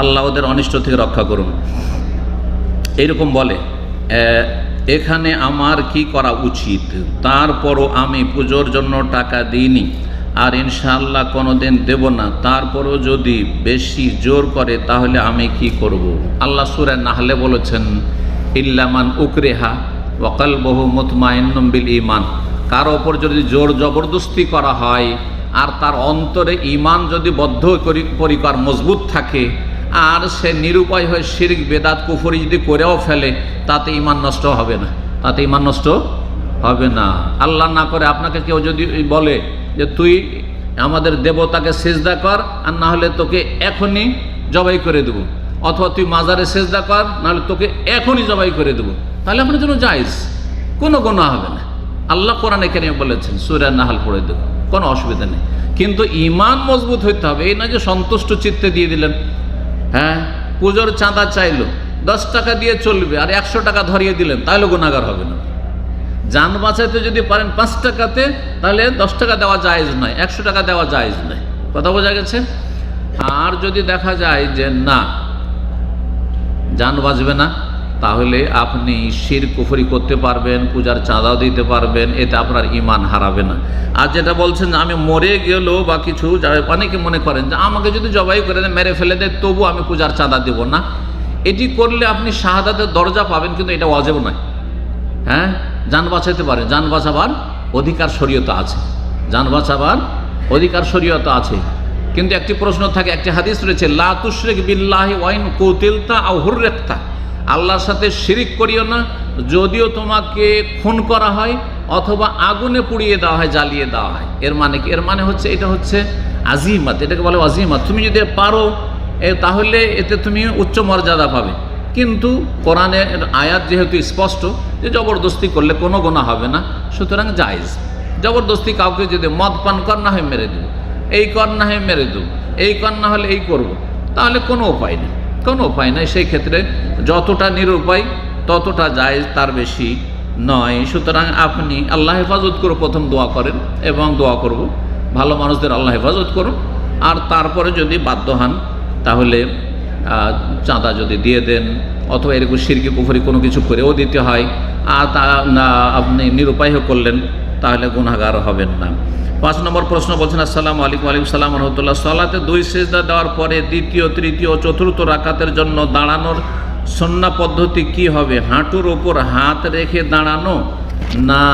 আল্লাহ ওদের অনিষ্ট থেকে রক্ষা করুন, এইরকম বলে। এখানে আমার কি করা উচিত? তারপরও আমি পুজোর জন্য টাকা দিইনি, আর ইনশাআল্লাহ কোনো দিন দেব না, তারপরেও যদি বেশি জোর করে তাহলে আমি কি করব? আল্লাহ সূরা নাহলে বলেছেন, ইল্লামান উকরিহা ওয়া কলবুহু মুতমাইন্নুম বিল ঈমান। কারো ওপর যদি জোর জবরদস্তি করা হয় আর তার অন্তরে ঈমান যদি বদ্ধ পরিকর মজবুত থাকে, আর সে নিরুপায় হয়ে শিরক বেদাত কুফরি যদি করেও ফেলে, তাতে ঈমান নষ্ট হবে না, তাতে ঈমান নষ্ট হবে না। আল্লাহ না করে আপনাকে কেউ যদি বলে যে তুই আমাদের দেবতাকে সিজদা কর, আর না হলে তোকে এখনই জবাই করে দেবো, অথবা তুই মাজারে সিজদা কর, নাহলে তোকে এখনই জবাই করে দেবো, তাহলে আপনার জন্য জায়েজ, কোনো গুনাহ হবে না। আল্লাহ কোরআনে কারিমে বলেছেন, সূরা নাহল পড়ে দেবো, কোনো অসুবিধা নেই। কিন্তু ঈমান মজবুত হইতে হবে। এই না যে সন্তুষ্ট চিত্তে দিয়ে দিলেন, হ্যাঁ পুজোর চাঁদা চাইলো 10 টাকা দিয়ে চলবে, আর 100 টাকা ধরিয়ে দিলেন, তাহলে গুনাহগার হবে না। জান বাঁচাইতে যদি পারেন 5 টাকাতে, তাহলে 10 টাকা দেওয়া জায়েজ নয়, 100 টাকা দেওয়া জায়েজ নয়। কথা বোঝা গেছে? আর যদি দেখা যায় যে না, জান বাঁচবে না, তাহলে আপনি শিরক কুফরি করতে পারবেন, পূজার চাঁদাও দিতে পারবেন, এতে আপনার ঈমান হারাবে না। আর যেটা বলছেন যে আমি মরে গেলেও বা কিছু, অনেকে মনে করেন যে আমাকে যদি জবাই করে দেয়, মেরে ফেলে দেয়, তবু আমি পূজার চাঁদা দেব না, এটি করলে আপনি শাহাদাতের দরজা পাবেন, কিন্তু এটা ওয়াজিব নয়। হ্যাঁ, জান বাঁচাইতে পারেন, জান বাঁচাবার অধিকার শরীয়তে আছে, জান বাঁচাবার অধিকার শরীয়তে আছে। কিন্তু একটি প্রশ্ন থাকে, একটি হাদিস রয়েছে, লা তুশরিক বিল্লাহি ওয়া ইন কুতিলতা আও হুররিকতা, আল্লাহর সাথে শিরিক করিও না, যদিও তোমাকে খুন করা হয় অথবা আগুনে পুড়িয়ে দেওয়া হয়, জ্বালিয়ে দেওয়া হয়। এর মানে কি? এর মানে হচ্ছে এটা হচ্ছে আজিমাত, এটাকে বলে আজিমাত। তুমি যদি পারো তাহলে এতে তুমি উচ্চ মর্যাদা পাবে। কিন্তু কোরআনের আয়াত যেহেতু স্পষ্ট যে জবরদস্তি করলে কোনো গুনাহ হবে না, সুতরাং জায়েজ। জবরদস্তি কাউকে যদি মদ পান কর, না হয় মেরে দেব, এই কর না হয় মেরে দেব, এই কর না হলে এই করব, তাহলে কোনো উপায় নেই, কোনো উপায় নেই। সেই ক্ষেত্রে যতটা নিরুপায় ততটা জায়েজ, তার বেশি নয়। সুতরাং আপনি আল্লাহ হেফাজত করে প্রথম দোয়া করেন, এবং দোয়া করব ভালো মানুষদের আল্লাহ হেফাজত করুন। আর তারপরে যদি বাধ্য হন, তাহলে চাঁদা যদি দিয়ে দেন, অথবা এরকম শিরকি কুফরি কোনো কিছু করেও দিতে হয়, আর তা না আপনি নিরুপায় করলেন, তাহলে গুনাহগার হবেন না। 5 নম্বর প্রশ্ন বলছেন, আসসালামু আলাইকুম। ওয়ালাইকুম সালাম ওয়া রাহমাতুল্লাহ। সালাতে 2 সিজদা দেওয়ার পরে দ্বিতীয়, তৃতীয়, চতুর্থ রাকাতের জন্য দাঁড়ানোর সুন্নাহ পদ্ধতি কি হবে? হাঁটুর ওপর হাত রেখে দাঁড়ানো, না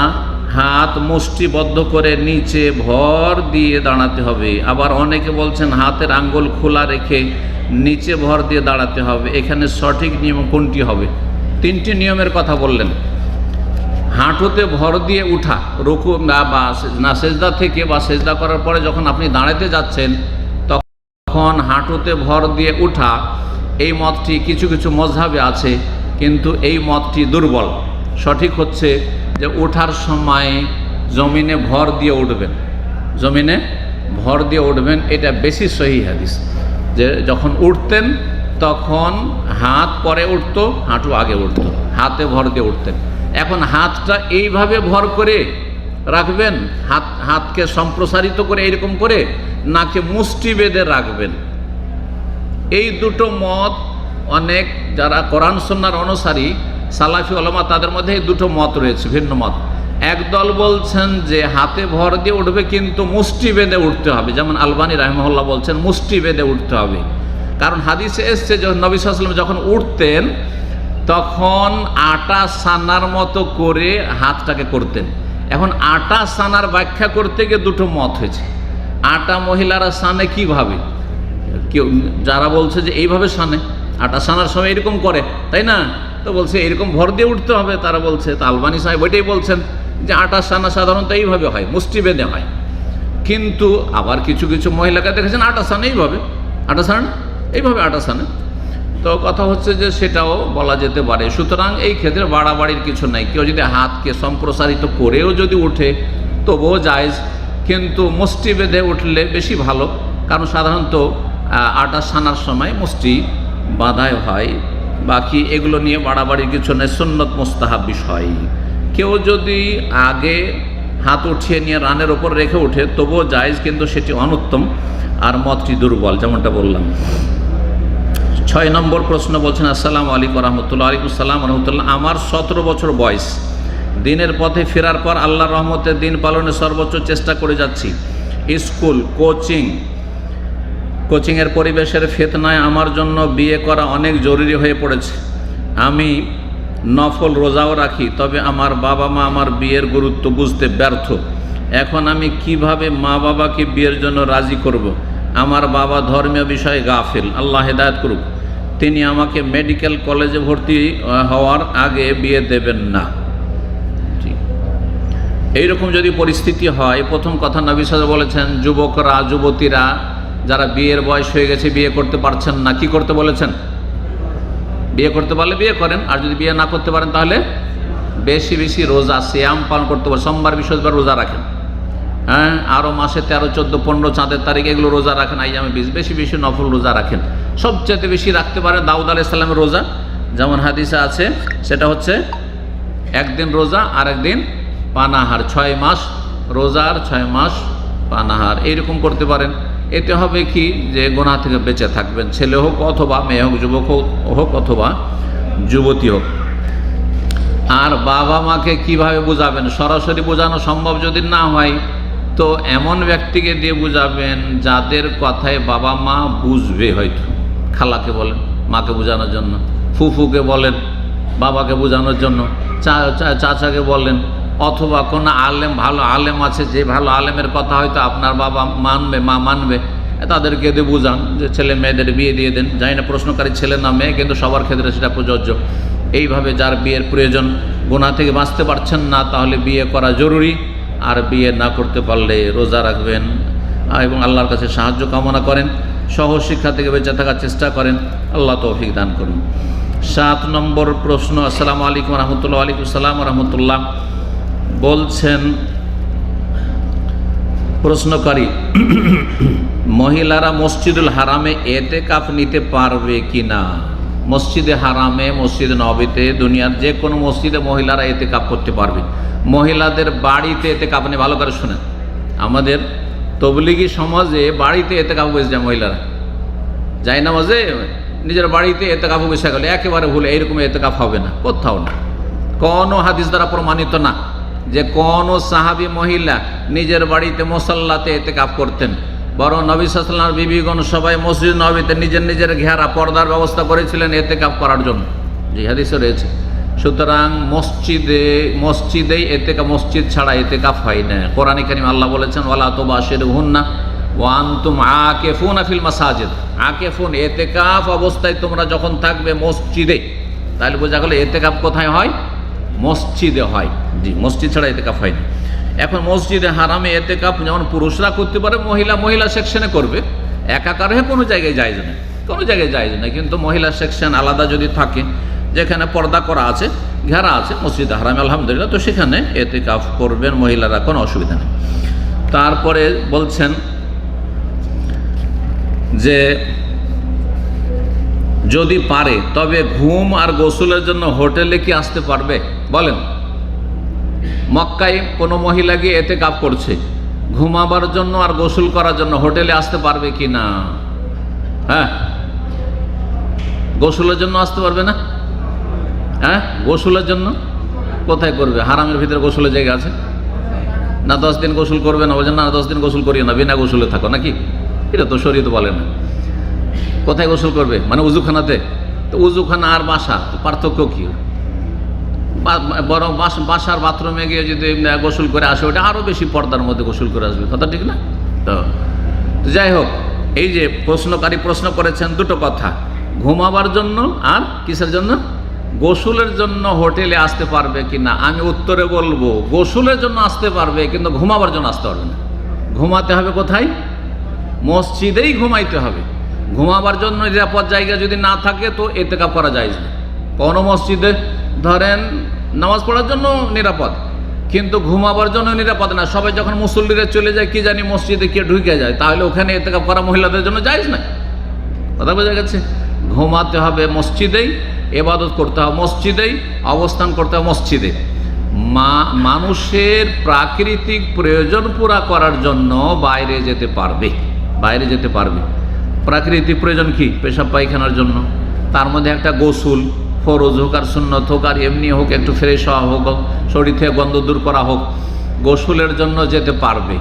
হাত মুষ্টিবদ্ধ করে নিচে ভর দিয়ে দাঁড়াতে হবে? আবার অনেকে বলছেন হাতের আঙ্গুল খোলা রেখে নিচে ভর দিয়ে দাঁড়াতে হবে। এখানে সঠিক নিয়ম কোনটি হবে? 3টি নিয়মের কথা বললেন। হাঁটুতে ভর দিয়ে উঠা, রুকু না সেজদা থেকে বা সেজদা করার পরে যখন আপনি দাঁড়াতে যাচ্ছেন, তখন হাঁটুতে ভর দিয়ে উঠা, এই মতটি কিছু কিছু মযহাবে আছে, কিন্তু এই মতটি দুর্বল। সঠিক হচ্ছে যে ওঠার সময় জমিনে ভর দিয়ে উঠবেন, জমিনে ভর দিয়ে উঠবেন, এটা বেশি সহিহ হাদিস। যে যখন উঠতেন তখন হাত পরে উঠতো, হাঁটু আগে উঠতো, হাতে ভর দিয়ে উঠতেন। এখন হাতটা এইভাবে ভর করে রাখবেন, হাতকে সম্প্রসারিত করে এইরকম করে, নাকি মুষ্টি বেঁধে রাখবেন? এই দুটো মত, অনেক যারা কোরআন সুন্নাহর অনুসারী সালাফি উলামা, তাদের মধ্যে এই দুটো মত রয়েছে, ভিন্ন মত। একদল বলছেন যে হাতে ভর দিয়ে উঠবে, কিন্তু মুষ্টি বেঁধে উঠতে হবে, যেমন আলবানী রাহিমাহুল্লাহ বলছেন মুষ্টি বেঁধে উঠতে হবে। কারণ হাদিসে এসছে যে নবী সাল্লাল্লাহু আলাইহি ওয়াসাল্লাম যখন উঠতেন তখন আটা সানার মতো করে হাতটাকে করতেন। এখন আটা সানার ব্যাখ্যা করতে গিয়ে দুটো মত হয়েছে। আটা মহিলারা সানে কিভাবে? কেউ যারা বলছে যে এইভাবে সানে, আটা সানার সময় এরকম করে, তাই না? তো বলছে এরকম ভর দিয়ে উঠতে হবে, তারা বলছে। তা আলবানী সাহেব ওইটাই বলছেন যে আটা সানা সাধারণত এইভাবে হয়, মুষ্টি বেঁধে হয়। কিন্তু আবার কিছু কিছু মহিলাকে দেখেছেন আটা সানে এইভাবে, আটা সানে এইভাবে আটা সানে। তো কথা হচ্ছে যে সেটাও বলা যেতে পারে। সুতরাং এই ক্ষেত্রে বাড়াবাড়ির কিছু নাই। কেউ যদি হাতকে সম্প্রসারিত করেও যদি উঠে তবুও জায়েজ, কিন্তু মুষ্টি বেঁধে উঠলে বেশি ভালো। কারণ সাধারণত আটা সানার সময় মুষ্টি বাঁধাই হয়। বাকি এগুলো নিয়ে বাড়াবাড়ির কিছু নেই, সুন্নত মুস্তাহাব বিষয়। কেউ যদি আগে হাত উঠিয়ে নিয়ে রানের ওপর রেখে ওঠে তবুও জায়েজ, কিন্তু সেটি অনুত্তম, আর মতটি দুর্বল, যেমনটা বললাম। 6 নম্বর প্রশ্ন বলছেন, আসসালামু আলাইকুম রহমতুল্লাহ। আলাইকুম সালাম রহমতুল্লাহ। আমার 17 বছর বয়স। দিনের পথে ফেরার পর আল্লাহর রহমতে দিন পালনে সর্বোচ্চ চেষ্টা করে যাচ্ছি। স্কুল, কোচিংয়ের পরিবেশের ফিতনায় আমার জন্য বিয়ে করা অনেক জরুরি হয়ে পড়েছে। আমি নফল রোজাও রাখি, তবে আমার বাবা মা আমার বিয়ের গুরুত্ব বুঝতে ব্যর্থ। এখন আমি কিভাবে মা বাবাকে বিয়ের জন্য রাজি করব? আমার বাবা ধর্মীয় বিষয়ে গাফিল, আল্লাহ হেদায়েত করুক। তিনি আমাকে মেডিকেল কলেজে ভর্তি হওয়ার আগে বিয়ে দেবেন না। এইরকম যদি পরিস্থিতি হয়, প্রথম কথা নবী সাল্লাল্লাহু আলাইহি ওয়াসাল্লাম বলেছেন, যুবকরা যুবতীরা যারা বিয়ের বয়স হয়ে গেছে, বিয়ে করতে পারছেন না, কি করতে বলেছেন? বিয়ে করতে পারলে বিয়ে করেন, আর যদি বিয়ে না করতে পারেন তাহলে বেশি বেশি রোজা সিয়াম পালন করতে পারেন। সোমবার বৃহস্পতিবার রোজা রাখেন, হ্যাঁ, আরও মাসে 13, 14, 15 চাঁদের তারিখ এগুলো রোজা রাখেন। আইয়ামে বেশি বেশি নফল রোজা রাখেন। সবচেয়ে বেশি রাখতে পারেন দাউদ আলাইহিস সালামের রোজা, যেমন হাদিসে আছে, সেটা হচ্ছে একদিন রোজা আর একদিন পানাহার, 6 মাস রোজা আর 6 মাস পানাহার, এইরকম করতে পারেন। এতে হবে কি যে গুনাহ থেকে বেঁচে থাকবেন, ছেলে হোক অথবা মেয়ে হোক, যুবক হোক অথবা যুবতী হোক। আর বাবা মাকে কিভাবে বুঝাবেন? সরাসরি বোঝানো সম্ভব যদি না হয় তো এমন ব্যক্তিকে দিয়ে বুঝাবেন যাদের কথায় বাবা মা বুঝবে। হয়তো খালাকে বলেন মাকে বোঝানোর জন্য, ফুফুকে বলেন বাবাকে বোঝানোর জন্য, চাচাকে বলেন, অথবা কোনো আলেম, ভালো আলেম আছে, যে ভালো আলেমের কথা হয়তো আপনার বাবা মানবে, মা মানবে, তাদেরকে দিয়ে বুঝান যে ছেলে মেয়েদের বিয়ে দিয়ে দেন। জানি না প্রশ্নকারী ছেলে না মেয়ে, কিন্তু সবার ক্ষেত্রে সেটা প্রযোজ্য। এইভাবে যার বিয়ের প্রয়োজন, গুনাহ থেকে বাঁচতে পারছেন না, তাহলে বিয়ে করা জরুরি। আর বিয়ে না করতে পারলে রোজা রাখবেন এবং আল্লাহর কাছে সাহায্য কামনা করেন, সহশিক্ষা থেকে বেঁচে থাকার চেষ্টা করেন। আল্লাহ তৌফিক দান করুন। 7 নম্বর প্রশ্ন। আসসালামু আলাইকুম রহমতুল্লাহ। ওয়ালাইকুম আসসালাম রহমতুল্লাহ। বলছেন প্রশ্নকারী, মহিলারা মসজিদুল হারামে এতেকাফ নিতে পারবে কি না? মসজিদে হারামে, মসজিদে নববীতে, দুনিয়ার যে কোনো মসজিদে মহিলারা এতেকাফ করতে পারবে। মহিলাদের বাড়িতে এতেকাফ নেই। ভালো করে শুনেন, আমাদের তবলিগি সমাজে বাড়িতে এতেকাফ বসে যায় মহিলারা, যায় না মাঝে নিজের বাড়িতে এতেকাফ বসে গেলে একেবারে ভুলে। এইরকম এতেকাফ হবে না, কোথাও না, কোনো হাদিস দ্বারা প্রমাণিত না যে কোন সাহাবী মহিলা নিজের বাড়িতে মুসাল্লাতে এতেকাফ করতেন। বরং নবী সাল্লাল্লাহু আলাইহি ওয়াসাল্লামের বিবিগণ সবাই মসজিদ নববীতে নিজের নিজের ঘেরা পর্দার ব্যবস্থা করেছিলেন এতেকাফ করার জন্য, যে হাদিসে রয়েছে। সুতরাং মসজিদেই এতেকাফ, মসজিদ ছাড়া এতেকাফ হয় না। কোরআনে কারীম আল্লাহ বলেছেন, ওয়ালা তুবাশিরুহুন্না ওয়া আনতুম আকিফুনা ফিল মাসাজিদ। আকিফুন, এতেকাফ অবস্থায় তোমরা যখন থাকবে মসজিদে, তাহলে বোঝা গেল এতেকাফ কোথায় হয়? মসজিদে হয়। জি, মসজিদ ছাড়া এতেকাফ হয় না। এখন মসজিদে হারামে এতেকাফ যেমন পুরুষরা করতে পারে, মহিলা সেকশনে করবে। একাকার হয়ে কোনো জায়গায় জায়েজ না, কোনো জায়গায় জায়েজ না। কিন্তু মহিলা সেকশন আলাদা যদি থাকে, যেখানে পর্দা করা আছে, ঘেরা আছে মসজিদে হারামে, আলহামদুলিল্লাহ, তো সেখানে এতেকাফ করবেন মহিলারা, কোনো অসুবিধা নেই। তারপরে বলছেন যে যদি পারে তবে ঘুম আর গোসলের জন্য হোটেলে কি আসতে পারবে? বলেন, মক্কায় কোনো মহিলা গিয়ে এতেকাফ করছে, ঘুমাবার জন্য আর গোসল করার জন্য হোটেলে আসতে পারবে কি না? হ্যাঁ, গোসলের জন্য আসতে পারবে না? হ্যাঁ, গোসলের জন্য কোথায় করবে? হারামের ভিতরে গোসলের জায়গা আছে না? 10 দিন গোসল করবে না, বলছেন না 10 দিন গোসল করিও না, বিনা গোসলে থাকো নাকি? এটা তো শরীয়ত বলে না। কোথায় গোসল করবে? মানে উজুখানাতে? তো উজুখানা আর বাসা পার্থক্য কি? বরং বাসার বাথরুমে গিয়ে যদি গোসল করে আসে, ওটা আরও বেশি পর্দার মধ্যে গোসল করে আসবে, কথা ঠিক না? তো যাই হোক, এই যে প্রশ্নকারী প্রশ্ন করেছেন দুটো কথা, ঘুমাবার জন্য আর কিসের জন্য? গোসলের জন্য হোটেলে আসতে পারবে কি না? আমি উত্তরে বলবো গোসলের জন্য আসতে পারবে, কিন্তু ঘুমাবার জন্য আসতে পারবে না। ঘুমাতে হবে কোথায়? মসজিদেই ঘুমাইতে হবে। ঘুমাবার জন্য নিরাপদ জায়গা যদি না থাকে তো এতেকাফ করা যায় না। কোনো মসজিদে ধরেন নামাজ পড়ার জন্য নিরাপদ, কিন্তু ঘুমাবার জন্য নিরাপদ না। সবাই যখন মুসল্লিরা চলে যায়, কি জানি মসজিদে কে ঢুকে যায়, তাহলে ওখানে এতেকাফ করা মহিলাদের জন্য জায়েজ না। কথা বোঝা গেছে? ঘুমাতে হবে মসজিদেই, ইবাদত করতে হবে মসজিদেই, অবস্থান করতে হবে মসজিদে। মানুষের প্রাকৃতিক প্রয়োজন পুরা করার জন্য বাইরে যেতে পারবে, বাইরে যেতে পারবে। প্রাকৃতিক প্রয়োজন কি? পেশাব পায়খানার জন্য, তার মধ্যে একটা গোসল, ফরজ হোক আর সুন্নত হোক আর এমনি হোক, একটু ফ্রেশ হওয়া হোক, শরীর থেকে গন্ধ দূর করা হোক, গোসলের জন্য যেতে পারবে।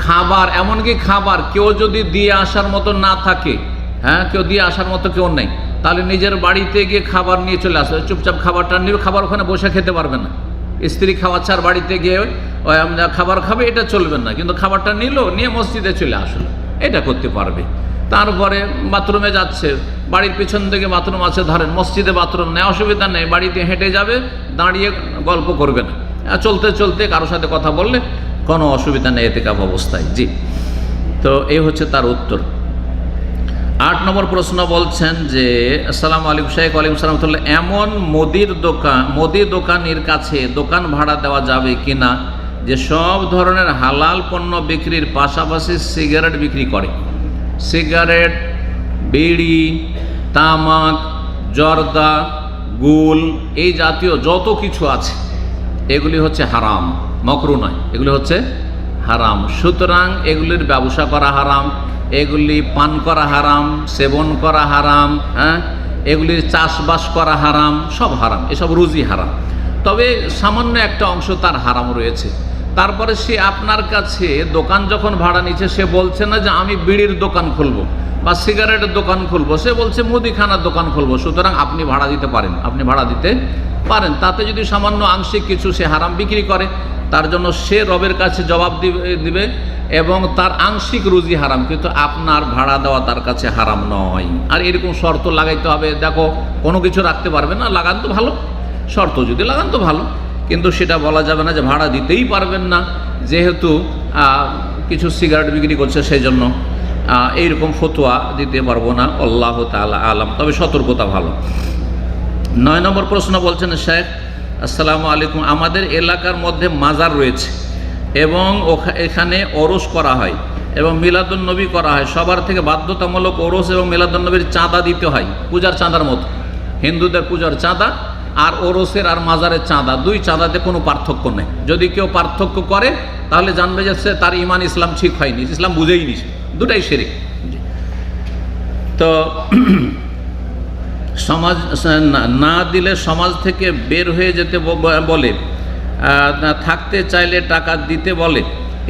খাবার, এমনকি খাবার কেউ যদি দিয়ে আসার মতো না থাকে, হ্যাঁ, কেউ দিয়ে আসার মতো কেউ নেই, তাহলে নিজের বাড়িতে গিয়ে খাবার নিয়ে চলে আসবে, চুপচাপ খাবারটা নিয়ে, খাবার ওখানে বসে খেতে পারবে না। স্ত্রী খাওয়াচ্ছে আর বাড়িতে গিয়ে খাবার খাবে, এটা চলবে না। কিন্তু খাবারটা নিয়ে মসজিদে চলে আসলো, এটা করতে পারবে। তারপরে বাথরুমে যাচ্ছে, বাড়ির পিছন থেকে বাথরুম আছে, ধরেন মসজিদে বাথরুম নেই, অসুবিধা নেই, বাড়িতে হেঁটে যাবে, দাঁড়িয়ে গল্প করবে না, চলতে চলতে কারোর সাথে কথা বললে কোনো অসুবিধা নেই এতেকাফ অবস্থায়। জি, তো এই হচ্ছে তার উত্তর। 8 নম্বর প্রশ্ন বলছেন যে, আসসালামু আলাইকুম শেখ। ওয়ালাইকুম সালাম। এমন মুদি দোকানির কাছে দোকান ভাড়া দেওয়া যাবে কিনা যে সব ধরনের হালাল পণ্য বিক্রির পাশাপাশি সিগারেট বিক্রি করে? সিগারেট, বিড়ি, তামাক, জর্দা, গুল, এই জাতীয় যত কিছু আছে এগুলি হচ্ছে হারাম, মকরু নয়, এগুলি হচ্ছে হারাম। সুতরাং এগুলির ব্যবসা করা হারাম, এগুলি পান করা হারাম, সেবন করা হারাম, হ্যাঁ, এগুলির চাষবাস করা হারাম, সব হারাম, এসব রুজি হারাম। তবে সামান্য একটা অংশ তার হারাম রয়েছে। তারপরে সে আপনার কাছে দোকান যখন ভাড়া নিচ্ছে, সে বলছে না যে আমি বিড়ির দোকান খুলবো বা সিগারেটের দোকান খুলবো, সে বলছে মুদিখানার দোকান খুলবো। সুতরাং আপনি ভাড়া দিতে পারেন, তাতে যদি সামান্য আংশিক কিছু সে হারাম বিক্রি করে, তার জন্য সে রবের কাছে জবাব দিবে এবং তার আংশিক রুজি হারাম, কিন্তু আপনার ভাড়া দেওয়া তার কাছে হারাম নয়। আর এরকম শর্ত লাগাইতে হবে, দেখো কোনো কিছু রাখতে পারবে না, লাগান তো ভালো, শর্ত যদি লাগান তো ভালো, কিন্তু সেটা বলা যাবে না যে ভাড়া দিতেই পারবেন না যেহেতু কিছু সিগারেট বিক্রি করছে সেই জন্য। এইরকম ফতোয়া দিতে পারবো না, আল্লাহ তাআলা আলাম, তবে সতর্কতা ভালো। 9 নম্বর প্রশ্ন বলছেন, শেখ আসসালামু আলাইকুম, আমাদের এলাকার মধ্যে মাজার রয়েছে এবং এখানে ওরস করা হয় এবং মিলাদুন নবী করা হয়। সবার থেকে বাধ্যতামূলক ওরস এবং মিলাদুন নবীর চাঁদা দিতে হয়, পূজার চাঁদার মতো। হিন্দুদের পূজার চাঁদা আর ওরসের আর মাজারের চাঁদা, দুই চাঁদাতে কোনো পার্থক্য নেই। যদি কেউ পার্থক্য করে তাহলে জানবে যে সে তার ইমান ইসলাম ঠিক হয়নি, ইসলাম বুঝেই নিছে, দুটাই শিরক। তো সমাজ না দিলে সমাজ থেকে বের হয়ে যেতে বলে, থাকতে চাইলে টাকা দিতে বলে,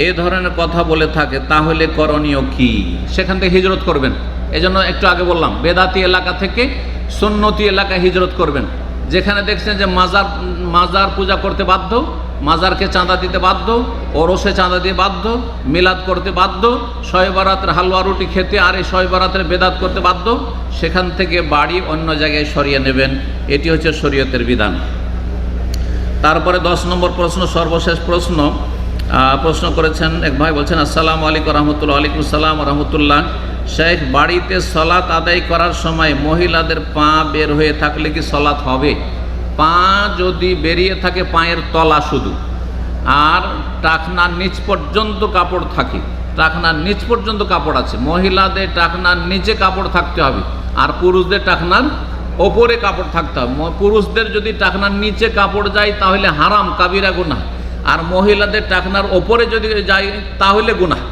এ ধরনের কথা বলে থাকে, তাহলে করণীয় কি? সেখান থেকে হিজরত করবেন। এজন্য একটু আগে বললাম, বেদাতি এলাকা থেকে সুন্নতি এলাকায় হিজরত করবেন। যেখানে দেখছেন যে মাজার পূজা করতে বাধ্য, মাজারকে চাঁদা দিতে বাধ্য, ওরসে চাঁদা দিয়ে বাধ্য, মিলাদ করতে বাধ্য, শবে বরাতের হালুয়া রুটি খেতে আর এই শবে বরাতের বেদাত করতে বাধ্য, সেখান থেকে বাড়ি অন্য জায়গায় সরিয়ে নেবেন। এটি হচ্ছে শরীয়তের বিধান। তারপরে 10 নম্বর প্রশ্ন, সর্বশেষ প্রশ্ন করেছেন এক ভাই, বলছেন আসসালামু আলাইকুম রহমতুল্লাহ। ওয়ালাইকুম আসসালাম রহমতুল্লাহ। শেখ, বাড়িতে সলাত আদায় করার সময় মহিলাদের পা বের হয়ে থাকলে কি সলাত হবে? পা যদি বেরিয়ে থাকে, পায়ের তলা শুধু, আর টাকনার নিচ পর্যন্ত কাপড় থাকে, টাকনার নিচ পর্যন্ত কাপড় আছে, মহিলাদের টাকনার নিচে কাপড় থাকতে হবে আর পুরুষদের টাকনার ওপরে কাপড় থাকতে হবে। পুরুষদের যদি টাকনার নিচে কাপড় যায় তাহলে হারাম, কাবিরা গুনাহ, আর মহিলাদের টাকনার ওপরে যদি যায় তাহলে গুনাহ।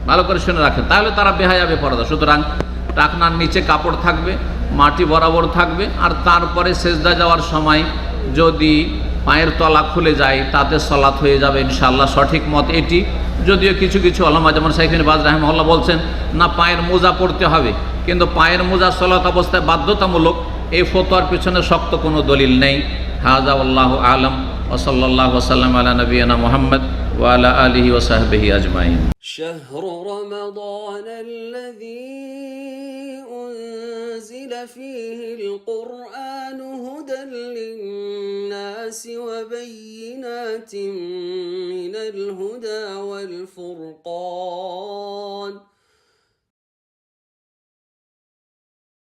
ভালো করে শুনে রাখেন, তাহলে তারা বেহায়া বেপরদা। সুতরাং টাকনার নিচে কাপড় থাকবে, মাটি বরাবর থাকবে, আর তারপরে সেজদা যাওয়ার সময় যদি পায়ের তলা খুলে যায় তাতে সলাত হয়ে যাবে ইনশাআল্লাহ। সঠিক মত এটি, যদিও কিছু কিছু ওলামা যেমন শাইখ ইবনে বাজ রাহিমাহুল্লাহ বলছেন না, পায়ের মোজা পরতে হবে, কিন্তু পায়ের মোজা সলাত অবস্থায় বাধ্যতামূলক, এই ফতোয়ার পিছনে শক্ত কোনো দলিল নেই। হাযা আল্লাহু আ'লাম ওয়া সাল্লাল্লাহু ওয়া সাল্লাম আলা নবিয়িনা মুহাম্মদ ওয়া আলা আলিহি ওয়া সাহবিহি আজমাইন। শাহরু রমাদান আল্লাযী উনজিলা ফীহিল কুরআনু হুদাল লিন-নাসি ওয়া বায়্যিনাতিন মিনাল হুদা ওয়াল ফুরকান।